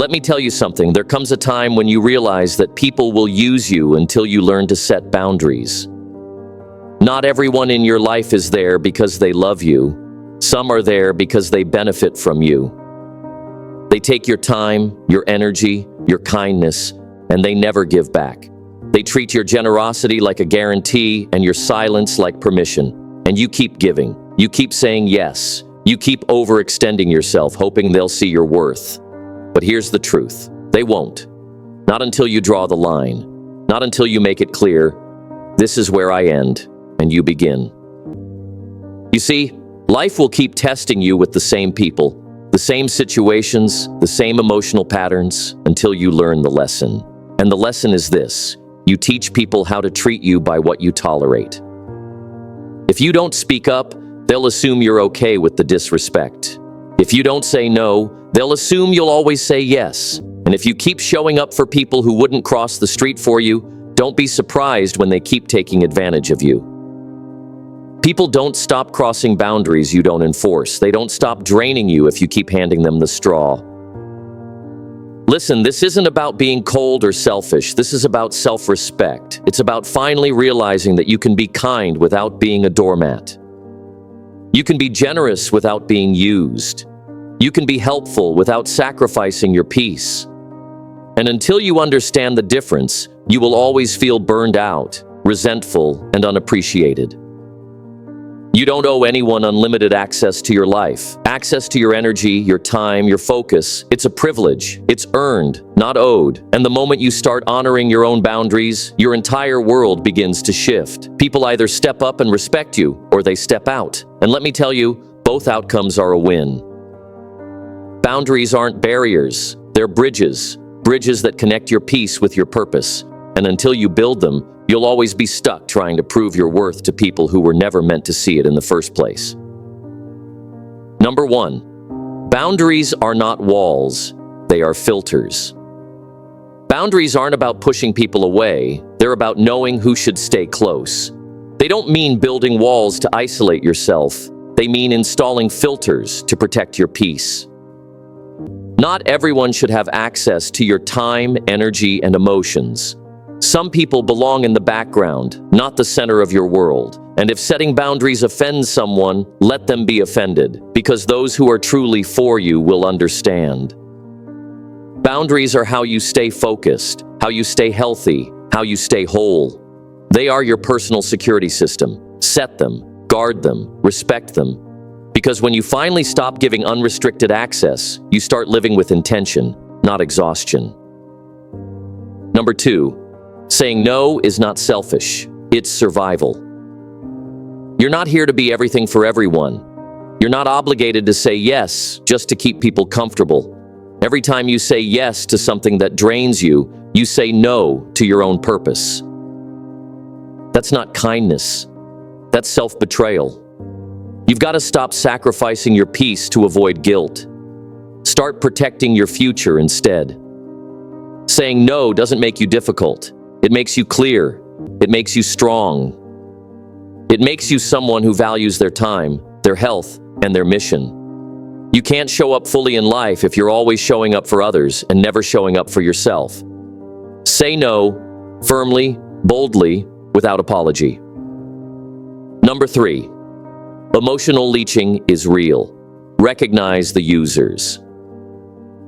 Let me tell you something, there comes a time when you realize that people will use you until you learn to set boundaries. Not everyone in your life is there because they love you. Some are there because they benefit from you. They take your time, your energy, your kindness, and they never give back. They treat your generosity like a guarantee and your silence like permission. And you keep giving. You keep saying yes. You keep overextending yourself, hoping they'll see your worth. But here's the truth. They won't. Not until you draw the line. Not until you make it clear, this is where I end, and you begin. You see, life will keep testing you with the same people, the same situations, the same emotional patterns, until you learn the lesson. And the lesson is this: you teach people how to treat you by what you tolerate. If you don't speak up, they'll assume you're okay with the disrespect. If you don't say no, they'll assume you'll always say yes. And if you keep showing up for people who wouldn't cross the street for you, don't be surprised when they keep taking advantage of you. People don't stop crossing boundaries you don't enforce. They don't stop draining you if you keep handing them the straw. Listen, this isn't about being cold or selfish. This is about self-respect. It's about finally realizing that you can be kind without being a doormat. You can be generous without being used. You can be helpful without sacrificing your peace. And until you understand the difference, you will always feel burned out, resentful, and unappreciated. You don't owe anyone unlimited access to your life. Access to your energy, your time, your focus. It's a privilege. It's earned, not owed. And the moment you start honoring your own boundaries, your entire world begins to shift. People either step up and respect you, or they step out. And let me tell you, both outcomes are a win. Boundaries aren't barriers. They're bridges. Bridges that connect your peace with your purpose. And until you build them, you'll always be stuck trying to prove your worth to people who were never meant to see it in the first place. Number 1, boundaries are not walls, they are filters. Boundaries aren't about pushing people away, they're about knowing who should stay close. They don't mean building walls to isolate yourself, they mean installing filters to protect your peace. Not everyone should have access to your time, energy, and emotions. Some people belong in the background, not the center of your world. And if setting boundaries offends someone, let them be offended, because those who are truly for you will understand. Boundaries are how you stay focused, how you stay healthy, how you stay whole. They are your personal security system. Set them, guard them, respect them. Because when you finally stop giving unrestricted access, you start living with intention, not exhaustion. Number 2. Saying no is not selfish, it's survival. You're not here to be everything for everyone. You're not obligated to say yes just to keep people comfortable. Every time you say yes to something that drains you, you say no to your own purpose. That's not kindness. That's self-betrayal. You've got to stop sacrificing your peace to avoid guilt. Start protecting your future instead. Saying no doesn't make you difficult. It makes you clear. It makes you strong. It makes you someone who values their time, their health, and their mission. You can't show up fully in life if you're always showing up for others and never showing up for yourself. Say no, firmly, boldly, without apology. Number 3, emotional leeching is real. Recognize the users.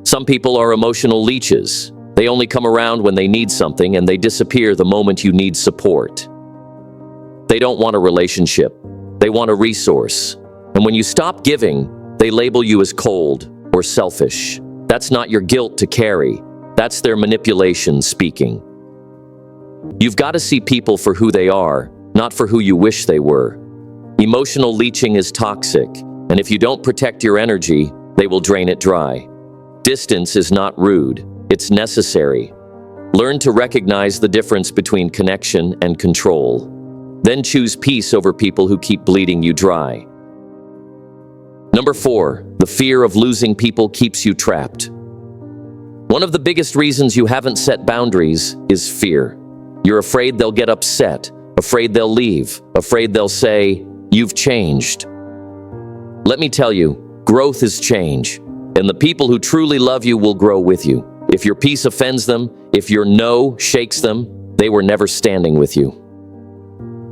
Some people are emotional leeches. They only come around when they need something and they disappear the moment you need support. They don't want a relationship. They want a resource. And when you stop giving, they label you as cold or selfish. That's not your guilt to carry. That's their manipulation speaking. You've got to see people for who they are, not for who you wish they were. Emotional leeching is toxic, and if you don't protect your energy, they will drain it dry. Distance is not rude. It's necessary. Learn to recognize the difference between connection and control. Then choose peace over people who keep bleeding you dry. Number 4, the fear of losing people keeps you trapped. One of the biggest reasons you haven't set boundaries is fear. You're afraid they'll get upset, afraid they'll leave, afraid they'll say, "You've changed." Let me tell you, growth is change. And the people who truly love you will grow with you. If your peace offends them, if your no shakes them, they were never standing with you.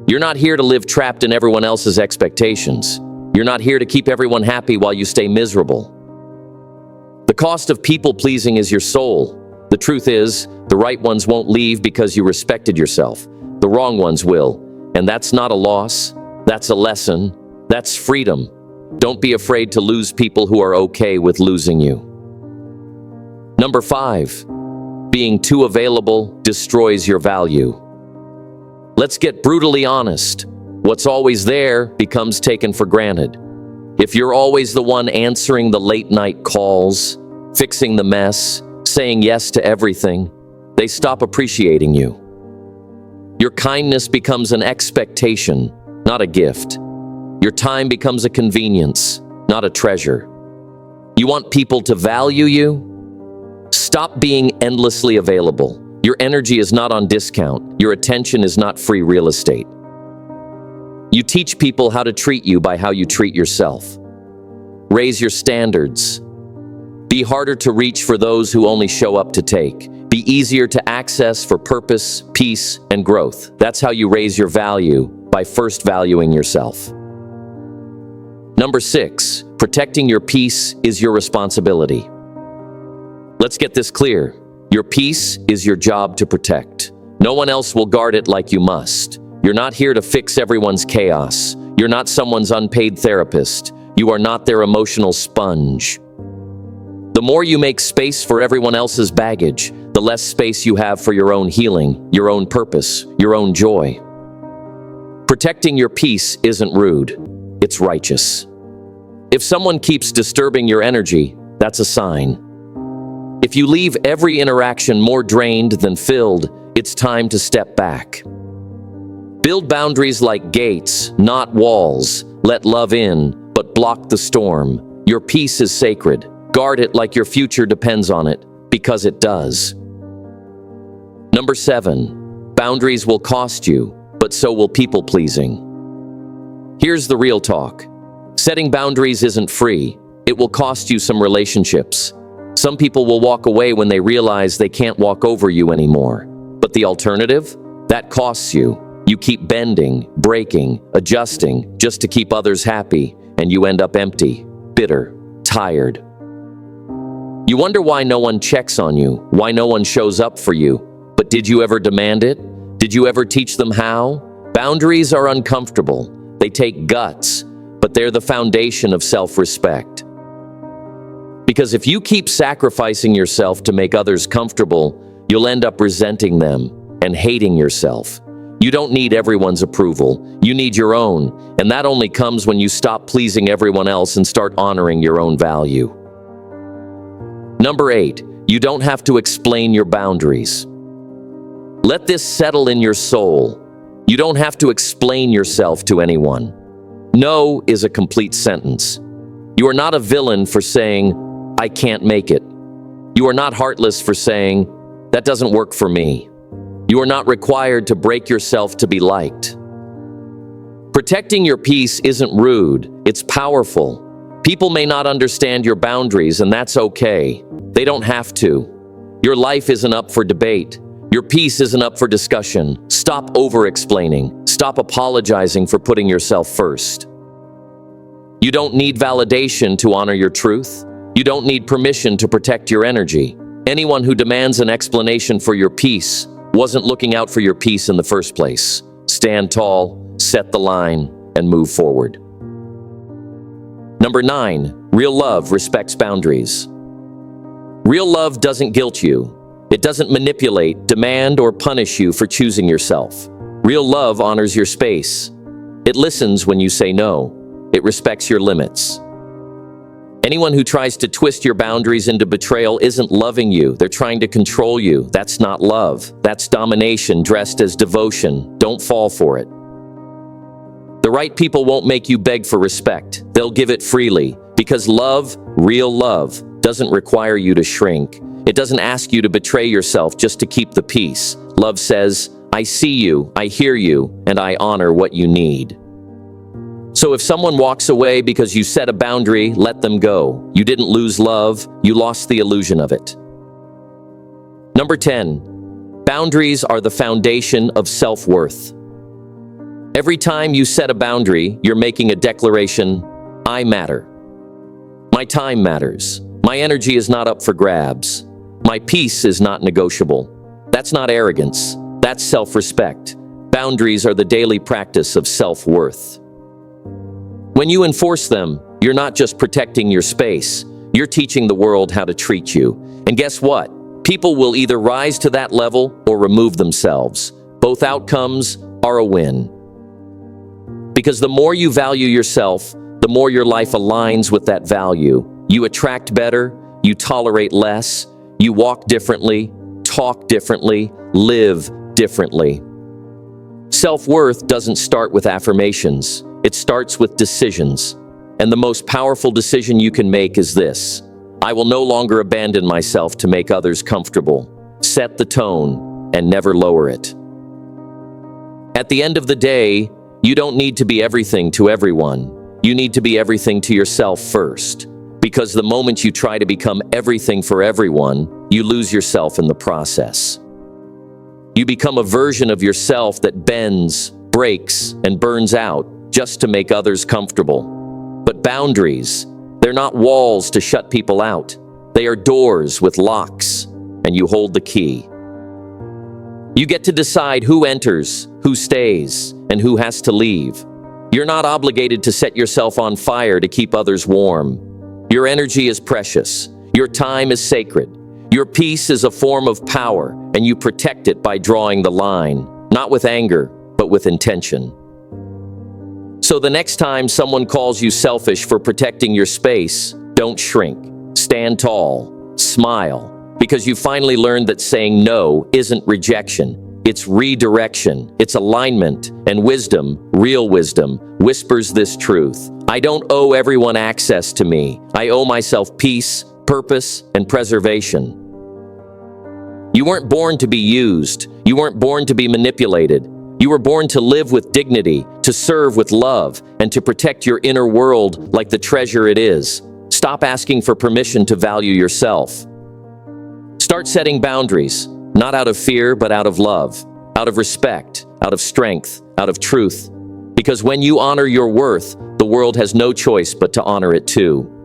You're not here to live trapped in everyone else's expectations. You're not here to keep everyone happy while you stay miserable. The cost of people-pleasing is your soul. The truth is, the right ones won't leave because you respected yourself. The wrong ones will. And that's not a loss. That's a lesson. That's freedom. Don't be afraid to lose people who are okay with losing you. Number 5, being too available destroys your value. Let's get brutally honest. What's always there becomes taken for granted. If you're always the one answering the late-night calls, fixing the mess, saying yes to everything, they stop appreciating you. Your kindness becomes an expectation, not a gift. Your time becomes a convenience, not a treasure. You want people to value you? Stop being endlessly available. Your energy is not on discount. Your attention is not free real estate. You teach people how to treat you by how you treat yourself. Raise your standards. Be harder to reach for those who only show up to take. Be easier to access for purpose, peace, and growth. That's how you raise your value, by first valuing yourself. Number 6, protecting your peace is your responsibility. Let's get this clear. Your peace is your job to protect. No one else will guard it like you must. You're not here to fix everyone's chaos. You're not someone's unpaid therapist. You are not their emotional sponge. The more you make space for everyone else's baggage, the less space you have for your own healing, your own purpose, your own joy. Protecting your peace isn't rude. It's righteous. If someone keeps disturbing your energy, that's a sign. If you leave every interaction more drained than filled, it's time to step back. Build boundaries like gates, not walls. Let love in, but block the storm. Your peace is sacred. Guard it like your future depends on it, because it does. Number 7, boundaries will cost you, but so will people-pleasing. Here's the real talk. Setting boundaries isn't free. It will cost you some relationships. Some people will walk away when they realize they can't walk over you anymore. But the alternative? That costs you. You keep bending, breaking, adjusting, just to keep others happy, and you end up empty, bitter, tired. You wonder why no one checks on you, why no one shows up for you. But did you ever demand it? Did you ever teach them how? Boundaries are uncomfortable. They take guts, but they're the foundation of self-respect. Because if you keep sacrificing yourself to make others comfortable, you'll end up resenting them and hating yourself. You don't need everyone's approval. You need your own, and that only comes when you stop pleasing everyone else and start honoring your own value. Number 8, you don't have to explain your boundaries. Let this settle in your soul. You don't have to explain yourself to anyone. No is a complete sentence. You are not a villain for saying, I can't make it. You are not heartless for saying, that doesn't work for me. You are not required to break yourself to be liked. Protecting your peace isn't rude, it's powerful. People may not understand your boundaries, and that's okay. They don't have to. Your life isn't up for debate. Your peace isn't up for discussion. Stop over-explaining. Stop apologizing for putting yourself first. You don't need validation to honor your truth. You don't need permission to protect your energy. Anyone who demands an explanation for your peace wasn't looking out for your peace in the first place. Stand tall, set the line, and move forward. Number 9, real love respects boundaries. Real love doesn't guilt you. It doesn't manipulate, demand, or punish you for choosing yourself. Real love honors your space. It listens when you say no. It respects your limits. Anyone who tries to twist your boundaries into betrayal isn't loving you. They're trying to control you. That's not love. That's domination dressed as devotion. Don't fall for it. The right people won't make you beg for respect. They'll give it freely. Because love, real love, doesn't require you to shrink. It doesn't ask you to betray yourself just to keep the peace. Love says, I see you, I hear you, and I honor what you need. So if someone walks away because you set a boundary, let them go. You didn't lose love, you lost the illusion of it. Number 10, boundaries are the foundation of self-worth. Every time you set a boundary, you're making a declaration, I matter. My time matters. My energy is not up for grabs. My peace is not negotiable. That's not arrogance. That's self-respect. Boundaries are the daily practice of self-worth. When you enforce them, you're not just protecting your space, you're teaching the world how to treat you. And guess what? People will either rise to that level or remove themselves. Both outcomes are a win. Because the more you value yourself, the more your life aligns with that value. You attract better, you tolerate less, you walk differently, talk differently, live differently. Self-worth doesn't start with affirmations. It starts with decisions. And the most powerful decision you can make is this: I will no longer abandon myself to make others comfortable. Set the tone and never lower it. At the end of the day, you don't need to be everything to everyone. You need to be everything to yourself first. Because the moment you try to become everything for everyone, you lose yourself in the process. You become a version of yourself that bends, breaks, and burns out just to make others comfortable. But boundaries, they're not walls to shut people out. They are doors with locks, and you hold the key. You get to decide who enters, who stays, and who has to leave. You're not obligated to set yourself on fire to keep others warm. Your energy is precious. Your time is sacred. Your peace is a form of power, and you protect it by drawing the line, not with anger, but with intention. So the next time someone calls you selfish for protecting your space, don't shrink. Stand tall. Smile. Because you finally learned that saying no isn't rejection. It's redirection. It's alignment. And wisdom, real wisdom, whispers this truth: I don't owe everyone access to me. I owe myself peace, purpose, and preservation. You weren't born to be used. You weren't born to be manipulated. You were born to live with dignity, to serve with love, and to protect your inner world like the treasure it is. Stop asking for permission to value yourself. Start setting boundaries, not out of fear, but out of love, out of respect, out of strength, out of truth. Because when you honor your worth, the world has no choice but to honor it too.